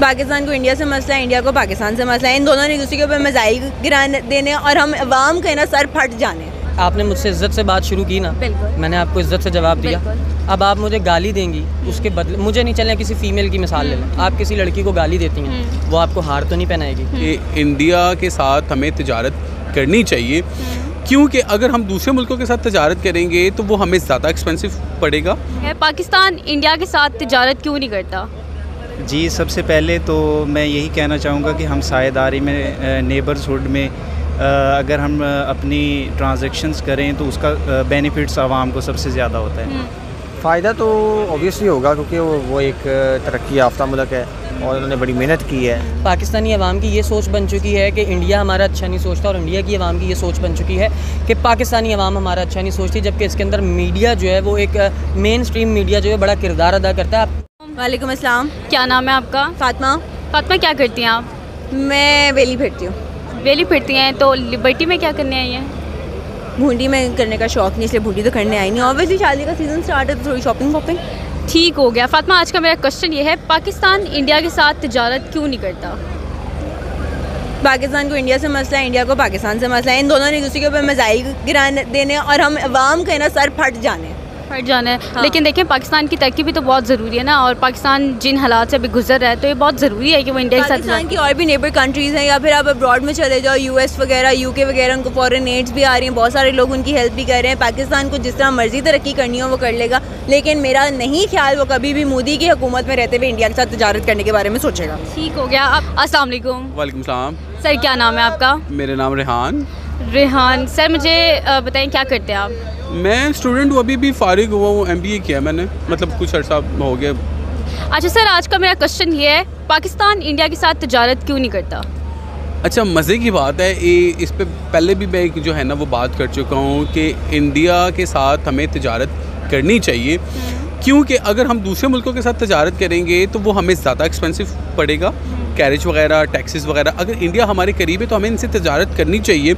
पाकिस्तान को इंडिया से मसला है, इंडिया को पाकिस्तान से मसला है। इन दोनों ने एक दूसरे के ऊपर मिसाइल गिराने देने और हम अवाम के ना सर फट जाने। आपने मुझसे इज्जत से बात शुरू की ना, मैंने आपको इज्जत से जवाब दिया। अब आप मुझे गाली देंगी, उसके बदले मुझे नहीं चलें, किसी फीमेल की मिसाल ले लें। आप किसी लड़की को गाली देती हैं, वो आपको हार तो नहीं पहनाएगी कि इंडिया के साथ हमें तिजारत करनी चाहिए, क्योंकि अगर हम दूसरे मुल्कों के साथ तिजारत करेंगे तो वो हमें ज़्यादा एक्सपेंसिव पड़ेगा। पाकिस्तान इंडिया के साथ तिजारत क्यों नहीं करता? जी, सबसे पहले तो मैं यही कहना चाहूँगा कि हम साझेदारी में, नेबर्सहुड में अगर हम अपनी ट्रांजैक्शंस करें तो उसका बेनिफिट्स आवाम को सबसे ज़्यादा होता है। फ़ायदा तो ऑब्वियसली होगा, क्योंकि वो एक तरक्की याफ्ता मुल्क है और उन्होंने बड़ी मेहनत की है। पाकिस्तानी अवाम की ये सोच बन चुकी है कि इंडिया हमारा अच्छा नहीं सोचता, और इंडिया की अवाम की ये सोच बन चुकी है कि पाकिस्तानी अवाम हमारा अच्छा नहीं सोचती, जबकि इसके अंदर मीडिया जो है वो एक मेन स्ट्रीम मीडिया जो है बड़ा किरदार अदा करता है। वालेकुम अस्सलाम। क्या नाम है आपका? फातिमा। फातिमा, क्या करती हैं आप? मैं वेली फिरती हूँ। वेली फिरती हैं, तो लिबर्टी में क्या करने आई हैं? भूंडी में करने का शौक़ नहीं, इसलिए भूंडी तो करने आई नहीं। ऑब्वियसली शादी का सीज़न स्टार्ट है तो थोड़ी शॉपिंग वॉपिंग। ठीक हो गया। फातिमा, आज का मेरा क्वेश्चन ये है, पाकिस्तान इंडिया के साथ तिजारत क्यों नहीं करता? पाकिस्तान को इंडिया से मसला है, इंडिया को पाकिस्तान से मसला है। इन दोनों ने एक दूसरे के ऊपर मिसाइल गिराने देने और हम अवाम के ना सर फट जाने। फट जाना है। हाँ। लेकिन देखें, पाकिस्तान की तरक्की भी तो बहुत ज़रूरी है ना, और पाकिस्तान जिन हालात से अभी गुजर रहा है तो ये बहुत ज़रूरी है कि वो इंडिया के साथ। पाकिस्तान की और भी नेबर कंट्रीज़ हैं, या फिर आप अब्रॉड में चले जाओ, यूएस वगैरह, यूके वगैरह, उनको फॉरेन एड्स भी आ रही हैं, बहुत सारे लोग उनकी हेल्प भी कर रहे हैं। पाकिस्तान को जिस तरह मर्जी तरक्की करनी हो वो कर लेगा, लेकिन मेरा नहीं ख्याल वो कभी भी मोदी की हुकूमत में रहते हुए इंडिया के साथ तिजारत करने के बारे में सोचेगा। ठीक हो गया। आप अस्सलाम वालेकुम। वालेकुम सलाम। सर, क्या नाम है आपका? मेरा नाम रेहान। रेहान सर, मुझे बताएं क्या करते हैं आप? मैं स्टूडेंट हूँ, अभी भी फारिग हुआ हूँ, MBA किया मैंने, मतलब कुछ अर्सा हो गया। अच्छा सर, आज का मेरा क्वेश्चन ये है, पाकिस्तान इंडिया के साथ तिजारत क्यों नहीं करता? अच्छा, मज़े की बात है, इस पे पहले भी मैं जो है ना वो बात कर चुका हूँ कि इंडिया के साथ हमें तिजारत करनी चाहिए, क्योंकि अगर हम दूसरे मुल्कों के साथ तिजारत करेंगे तो वो हमें ज़्यादा एक्सपेंसिव पड़ेगा, कैरेज वगैरह, टैक्सेस वगैरह। अगर इंडिया हमारे करीब है तो हमें इनसे तिजारत करनी चाहिए।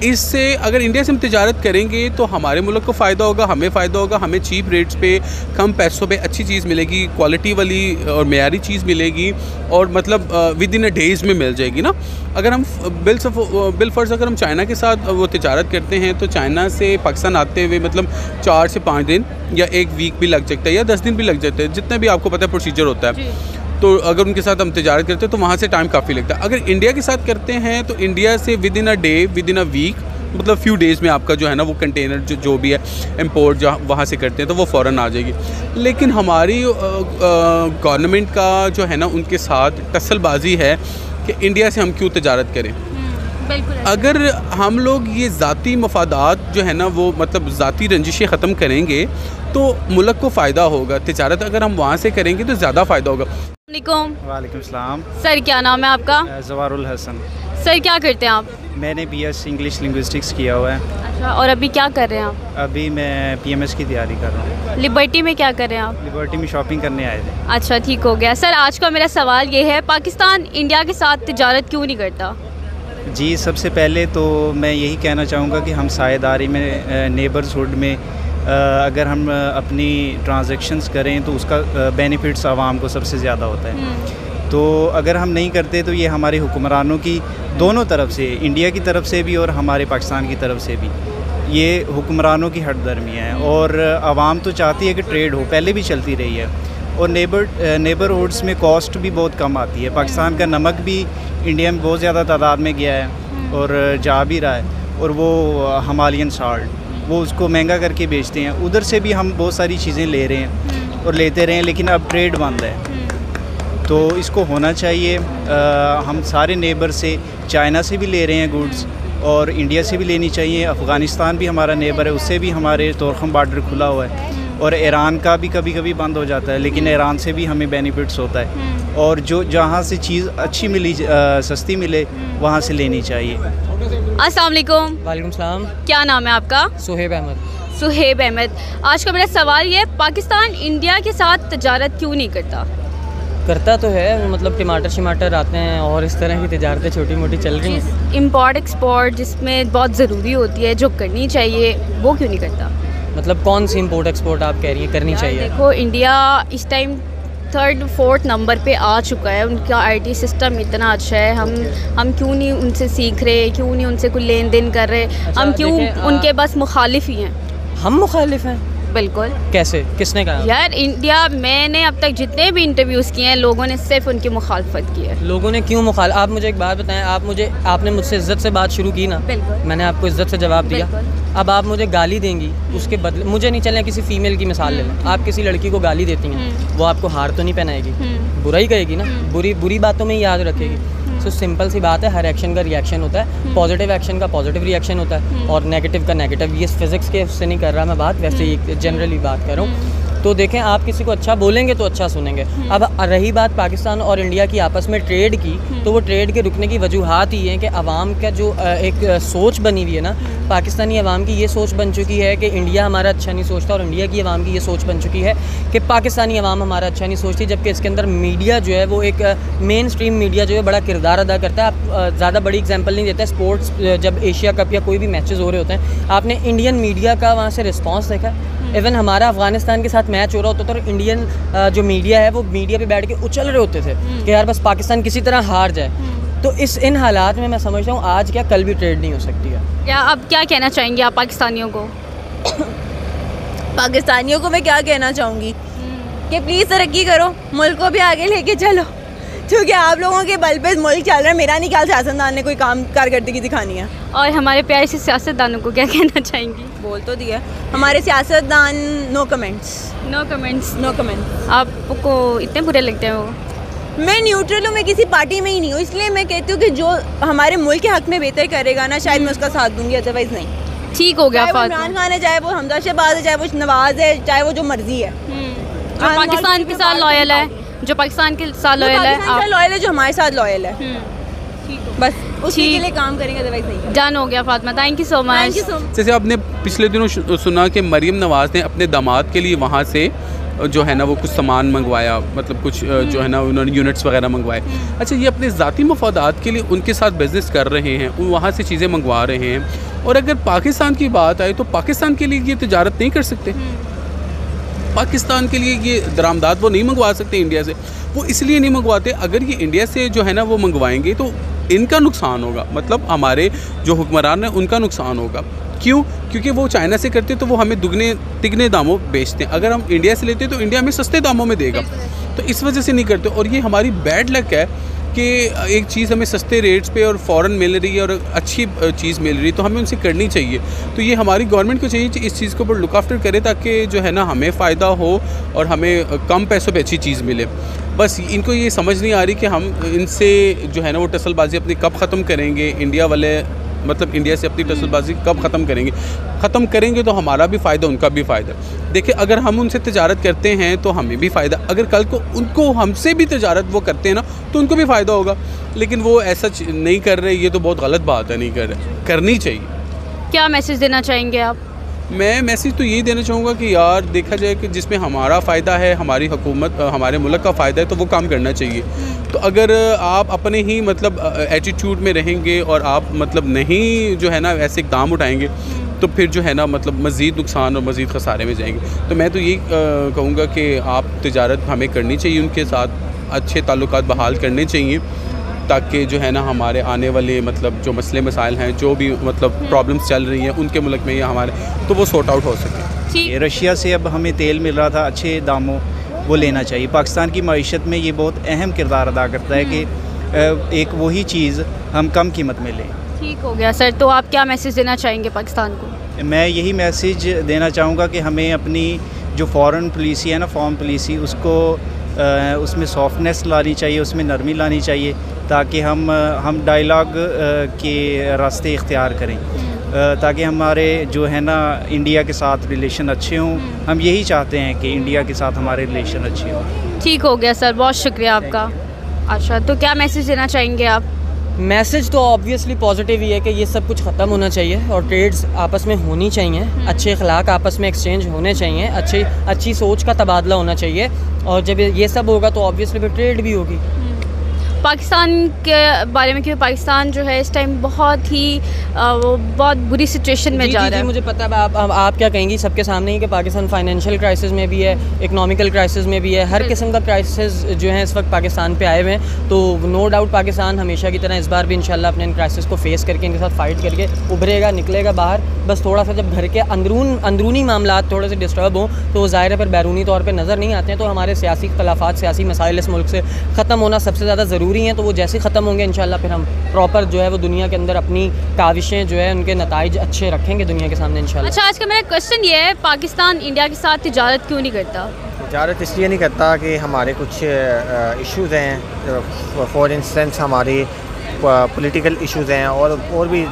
इससे अगर इंडिया से हम तिजारत करेंगे तो हमारे मुल्क को फ़ायदा होगा, हमें फ़ायदा होगा, हमें चीप रेट्स पे, कम पैसों पे अच्छी चीज़ मिलेगी, क्वालिटी वाली और मेयारी चीज़ मिलेगी, और मतलब विद इन अ डेज़ में मिल जाएगी ना। अगर हम बिलफर्ज अगर हम चाइना के साथ वो तिजारत करते हैं तो चाइना से पाकिस्तान आते हुए मतलब 4 से 5 दिन या 1 वीक भी लग सकता है, या 10 दिन भी लग जाते हैं, जितना भी आपको पता है प्रोसीजर होता है। तो अगर उनके साथ हम तिजारत करते हैं तो वहाँ से टाइम काफ़ी लगता है। अगर इंडिया के साथ करते हैं तो इंडिया से within a day, within a week, मतलब फ्यू डेज़ में आपका जो है ना वो कंटेनर जो भी है इंपोर्ट जहाँ वहाँ से करते हैं तो वो फ़ौरन आ जाएगी। लेकिन हमारी गवर्नमेंट का जो है ना उनके साथ टसलबाजी है कि इंडिया से हम क्यों तिजारत करें। अगर हम लोग ये ज़ाती मफादात जो है ना वो मतलब ज़ाती रंजिशें ख़त्म करेंगे तो मुल्क को फ़ायदा होगा। तिजारत अगर हम वहाँ से करेंगे तो ज़्यादा फ़ायदा होगा। वालेकुम सलाम। सर, क्या नाम है आपका? जवारुल हसन। सर, क्या करते हैं आप? मैंने BS इंग्लिश लिंग्विस्टिक्स किया हुआ है। अच्छा, और अभी क्या कर रहे हैं आप? अभी मैं PMS की तैयारी कर रहा हूँ। लिबर्टी में क्या कर रहे हैं आप? लिबर्टी में शॉपिंग करने आए थे। अच्छा, ठीक हो गया। सर, आज का मेरा सवाल ये है, पाकिस्तान इंडिया के साथ तिजारत क्यों नहीं करता? जी, सबसे पहले तो मैं यही कहना चाहूँगा कि हम साझेदारी में, नेबर्सहुड में अगर हम अपनी ट्रांजैक्शंस करें तो उसका बेनिफिट्स आवाम को सबसे ज़्यादा होता है। तो अगर हम नहीं करते तो ये हमारे हुक्मरानों की दोनों तरफ से, इंडिया की तरफ से भी और हमारे पाकिस्तान की तरफ से भी, ये हुक्मरानों की हटदर्मियाँ हैं। और आवाम तो चाहती है कि ट्रेड हो, पहले भी चलती रही है, और नेबरहुड्स में कॉस्ट भी बहुत कम आती है। पाकिस्तान का नमक भी इंडिया में बहुत ज़्यादा तादाद में गया है और जा भी रहा है, और वो हिमालयन साल्ट वो उसको महंगा करके बेचते हैं। उधर से भी हम बहुत सारी चीज़ें ले रहे हैं और लेते रहे हैं, लेकिन अब ट्रेड बंद है। तो इसको होना चाहिए। हम सारे नेबर से, चाइना से भी ले रहे हैं गुड्स, और इंडिया से भी लेनी चाहिए। अफ़गानिस्तान भी हमारा नेबर है, उससे भी हमारे तोरखम बार्डर खुला हुआ है, और ईरान का भी कभी कभी बंद हो जाता है, लेकिन ईरान से भी हमें बेनिफिट्स होता है। और जो जहाँ से चीज़ अच्छी मिली, सस्ती मिले, वहाँ से लेनी चाहिए। अस्सलाम वालेकुम। वालेकुम सलाम। क्या नाम है आपका? सुहेब अहमद। सुहेब अहमद। आज का मेरा सवाल ये है, पाकिस्तान इंडिया के साथ तिजारत क्यों नहीं करता? करता तो है, मतलब टमाटर आते हैं और इस तरह की तिजारतें छोटी मोटी चल रही हैं। इम्पोर्ट एक्सपोर्ट जिसमें बहुत ज़रूरी होती है, जो करनी चाहिए, वो क्यों नहीं करता? मतलब कौन सी इम्पोर्ट एक्सपोर्ट आप कह रही हैं करनी चाहिए? देखो, इंडिया इस टाइम 3rd 4th नंबर पे आ चुका है। उनका आईटी सिस्टम इतना अच्छा है, हम क्यों नहीं उनसे सीख रहे, क्यों नहीं उनसे कोई लेन देन कर रहे, हम क्यों उनके बस मुखालिफ ही हैं। हम मुखालिफ हैं? बिल्कुल। कैसे, किसने कहा? यार इंडिया, मैंने अब तक जितने भी इंटरव्यूज़ किए हैं लोगों ने सिर्फ उनकी मुखालफत की है। लोगों ने क्यों मुखाल आप मुझे एक बात बताएं, आपने मुझसे इज़्ज़त से बात शुरू की ना, बिल्कुल। मैंने आपको इज़्ज़त से जवाब दिया। अब आप मुझे गाली देंगी, उसके बदले मुझे नहीं चलना, किसी फीमेल की मिसाल ले लें, आप किसी लड़की को गाली देती हैं, वो आपको हार तो नहीं पहनाएगी, बुरा ही कहेगी ना, बुरी बातों में ही याद रखेगी। सो सिंपल सी बात है, हर एक्शन का रिएक्शन होता है, पॉजिटिव एक्शन का पॉजिटिव रिएक्शन होता है और नेगेटिव का नेगेटिव। ये फिज़िक्स के उससे नहीं कर रहा मैं बात, वैसे ही जनरली बात कर रहा हूँ। तो देखें, आप किसी को अच्छा बोलेंगे तो अच्छा सुनेंगे। अब रही बात पाकिस्तान और इंडिया की आपस में ट्रेड की, तो वो ट्रेड के रुकने की वजूहात ही हैं कि अवाम का जो एक सोच बनी हुई है ना, पाकिस्तानी अवाम की ये सोच बन चुकी है कि इंडिया हमारा अच्छा नहीं सोचता, और इंडिया की अवाम की ये सोच बन चुकी है कि पाकिस्तानी अवाम हमारा अच्छा नहीं सोचती। जबकि इसके अंदर मीडिया जो है वो एक मेन स्ट्रीम मीडिया जो है बड़ा किरदार अदा करता है। आप ज़्यादा बड़ी एग्जाम्पल नहीं देता, स्पोर्ट्स जब एशिया कप या कोई भी मैचेस हो रहे होते हैं, आपने इंडियन मीडिया का वहाँ से रिस्पॉन्स देखा। इवन हमारा अफगानिस्तान के साथ मैच हो रहा होता तो इंडियन जो मीडिया है वो मीडिया पे बैठ के उछल रहे होते थे कि यार बस पाकिस्तान किसी तरह हार जाए। तो इन हालात में मैं समझता हूँ आज क्या कल भी ट्रेड नहीं हो सकती है। क्या अब क्या कहना चाहेंगे आप पाकिस्तानियों को? पाकिस्तानियों को मैं क्या कहना चाहूँगी कि प्लीज़ तरक्की करो, मुल्क को भी आगे लेके चलो, क्योंकि आप लोगों के बल पे मुल्क चल रहा है। मेरा नहीं ख्याल सियासतदान ने कोई काम कारकर्दगी दिखानी है। और हमारे प्यारे से सियासतदानों को क्या कहना चाहेंगी? बोल तो दिया हमारे सियासतदान, no comments. No comments. No comments. आपको इतने बुरे लगते हैं वो? मैं न्यूट्रल हूँ, मैं किसी पार्टी में ही नहीं हूँ, इसलिए मैं कहती हूँ कि जो हमारे मुल्क के हक में बेहतर करेगा ना, शायद मैं उसका साथ दूंगी, अदरवाइज नहीं। ठीक हो गया। चाहे वो इमरान खान है, चाहे वो हमजा शहबाज है, चाहे वो नवाज है, चाहे वो जो मर्जी है, जो पाकिस्तान के साथ लॉयल है, जो पाकिस्तान के साथ लॉयल है, जो हमारे साथ लॉयल है, बस उसी के लिए काम करेंगे, अदरवाइज नहीं। डन हो गया Fatima, thank you so much. जैसे आपने पिछले दिनों सुना कि मरीम नवाज़ ने अपने दामाद के लिए वहाँ से जो है ना वो कुछ सामान मंगवाया, मतलब कुछ जो है ना उन्होंने यूनिट्स वगैरह मंगवाए। अच्छा, ये अपने ज़ाती मफादात के लिए उनके साथ बिज़नेस कर रहे हैं, वहाँ से चीज़ें मंगवा रहे हैं। और अगर पाकिस्तान की बात आए तो पाकिस्तान के लिए ये तिजारत नहीं कर सकते, पाकिस्तान के लिए ये दरामदात वो नहीं मंगवा सकते इंडिया से। वो इसलिए नहीं मंगवाते, अगर ये इंडिया से जो है ना वो मंगवाएंगे तो इनका नुकसान होगा, मतलब हमारे जो हुक्मरान हैं उनका नुकसान होगा। क्यों? क्योंकि वो चाइना से करते तो वो हमें दुगने तिगने दामों बेचते हैं, अगर हम इंडिया से लेते तो इंडिया हमें सस्ते दामों में देगा, तो इस वजह से नहीं करते। और ये हमारी बैड लक है कि एक चीज़ हमें सस्ते रेट्स पे और फ़ौरन मिल रही है और अच्छी चीज़ मिल रही है, तो हमें उनसे करनी चाहिए। तो ये हमारी गवर्नमेंट को चाहिए इस चीज़ के ऊपर लुक आफ्टर करे, ताकि जो है ना हमें फ़ायदा हो और हमें कम पैसों पे अच्छी चीज़ मिले। बस इनको ये समझ नहीं आ रही कि हम इनसे जो है ना वो टसलबाजी अपनी कब ख़त्म करेंगे, इंडिया वाले मतलब इंडिया से अपनी टसलबाजी कब ख़त्म करेंगे। ख़त्म करेंगे तो हमारा भी फ़ायदा, उनका भी फ़ायदा। देखिए, अगर हम उनसे तिजारत करते हैं तो हमें भी फ़ायदा, अगर कल को उनको हमसे भी तिजारत वो करते हैं ना तो उनको भी फ़ायदा होगा। लेकिन वो ऐसा नहीं कर रहे, ये तो बहुत गलत बात है, नहीं कर रहे, करनी चाहिए। क्या मैसेज देना चाहेंगे आप? मैं मैसेज तो यही देना चाहूँगा कि यार देखा जाए कि जिसमें हमारा फ़ायदा है, हमारी हुकूमत हमारे मुल्क का फ़ायदा है, तो वो काम करना चाहिए। तो अगर आप अपने ही मतलब एटीट्यूड में रहेंगे और आप मतलब नहीं जो है ना ऐसे इक़दाम उठाएंगे, तो फिर जो है ना मतलब मज़ीद नुकसान और मज़ीद खसारे में जाएंगे। तो मैं तो यही कहूँगा कि आप तिजारत हमें करनी चाहिए, उनके साथ अच्छे ताल्लुकात बहाल करने चाहिए, ताकि जो है ना हमारे आने वाले मतलब जो मसले मसाइल हैं, जो भी मतलब प्रॉब्लम्स चल रही हैं उनके मुल्क में या हमारे, तो वो सॉर्ट आउट हो सके। रशिया से अब हमें तेल मिल रहा था अच्छे दामों, वो लेना चाहिए। पाकिस्तान की मईशत में ये बहुत अहम किरदार अदा करता है कि एक वही चीज़ हम कम कीमत में लें। ठीक हो गया सर। तो आप क्या मैसेज देना चाहेंगे पाकिस्तान को? मैं यही मैसेज देना चाहूँगा कि हमें अपनी जो फॉरेन पॉलिसी है ना, फॉरेन पॉलिसी, उसको उसमें सॉफ्टनेस लानी चाहिए, उसमें नरमी लानी चाहिए, ताकि हम डायलॉग के रास्ते इख्तियार करें, ताकि हमारे जो है ना इंडिया के साथ रिलेशन अच्छे हों। हम यही चाहते हैं कि इंडिया के साथ हमारे रिलेशन अच्छे हों। ठीक हो गया सर, बहुत शुक्रिया आपका। अच्छा, तो क्या मैसेज देना चाहेंगे आप? मैसेज तो ऑब्वियसली पॉजिटिव ही है कि ये सब कुछ ख़त्म होना चाहिए और ट्रेड्स आपस में होनी चाहिए, अच्छे अखलाक आपस में एक्सचेंज होने चाहिए, अच्छी सोच का तबादला होना चाहिए, और जब ये सब होगा तो ऑब्वियसली फिर ट्रेड भी होगी। पाकिस्तान के बारे में, क्योंकि पाकिस्तान जो है इस टाइम बहुत ही वो बहुत बुरी सिचुएशन में जा रहा है। मुझे पता है, आप क्या कहेंगी सबके सामने ही कि पाकिस्तान फाइनेंशियल क्राइसिस में भी है, इकोनॉमिकल क्राइसिस में भी है, हर किस्म का क्राइसिस जो है इस वक्त पाकिस्तान पे आए हुए हैं। तो नो डाउट पाकिस्तान हमेशा की तरह इस बार भी इंशाल्लाह अपने इन क्राइसिस को फेस करके इनके साथ फाइट करके उभरेगा, निकलेगा बाहर। बस थोड़ा सा जब घर के अंदरूनी मामला थोड़े से डिस्टर्ब हों तो ज़ाहिर है पर बैरूनी तौर पर नज़र नहीं आते हैं। तो हमारे सियासी इख्तलाफात, सियासी मसाइल इस मुल्क से ख़त्म होना सबसे ज़्यादा ज़रूरी हैं। तो वो जैसे ख़त्म होंगे इंशाल्लाह फिर हम प्रॉपर जो है वो दुनिया के अंदर अपनी काविशें जो है उनके नताइज अच्छे रखेंगे दुनिया के सामने इंशाल्लाह। अच्छा, आज का मेरा क्वेश्चन ये है, पाकिस्तान इंडिया के साथ तिजारत क्यों नहीं करता? तिजारत इसलिए नहीं करता कि हमारे कुछ इश्यूज़ हैं, फॉर इंस्टेंस हमारी पॉलिटिकल इश्यूज़ हैं और भी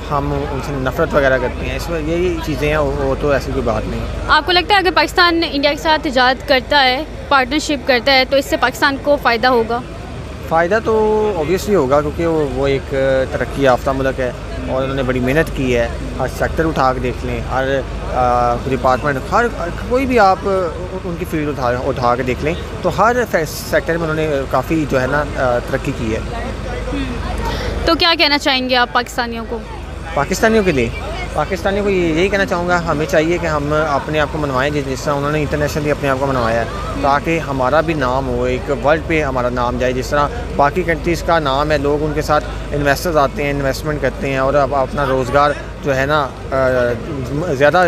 हम उनसे नफ़रत वगैरह करते हैं। इसमें यही चीज़ें हैं, वो तो ऐसी कोई बात नहीं। आपको लगता है अगर पाकिस्तान इंडिया के साथ तिजारत करता है, पार्टनरशिप करता है, तो इससे पाकिस्तान को फ़ायदा होगा? फ़ायदा तो ऑब्वियसली होगा, क्योंकि वो एक तरक्की याफ्ता मुल्क है और उन्होंने बड़ी मेहनत की है। हर सेक्टर उठा के देख लें, हर डिपार्टमेंट, हर कोई भी आप उनकी फील्ड उठा के देख लें तो हर सेक्टर में उन्होंने काफ़ी जो है ना तरक्की की है। तो क्या कहना चाहेंगे आप पाकिस्तानियों को? पाकिस्तानियों के लिए पाकिस्तानियों को यही कहना चाहूँगा, हमें चाहिए कि हम अपने आप को मनवाएं जिस तरह उन्होंने इंटरनेशनली अपने आप को मनवाया है, ताकि हमारा भी नाम हो, एक वर्ल्ड पे हमारा नाम जाए। जिस तरह बाकी कंट्रीज़ का नाम है, लोग उनके साथ इन्वेस्टर्स आते हैं, इन्वेस्टमेंट करते हैं और अब अपना रोज़गार जो है ना ज़्यादा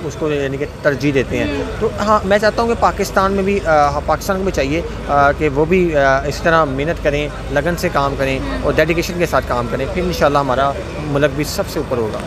उसको यानी कि तरजीह देते हैं। तो हाँ, मैं चाहता हूँ कि पाकिस्तान में भी पाकिस्तान को भी चाहिए कि वो भी इस तरह मेहनत करें, लगन से काम करें और डेडिकेशन के साथ काम करें, फिर इंशाल्लाह हमारा मुल्क भी सबसे ऊपर होगा।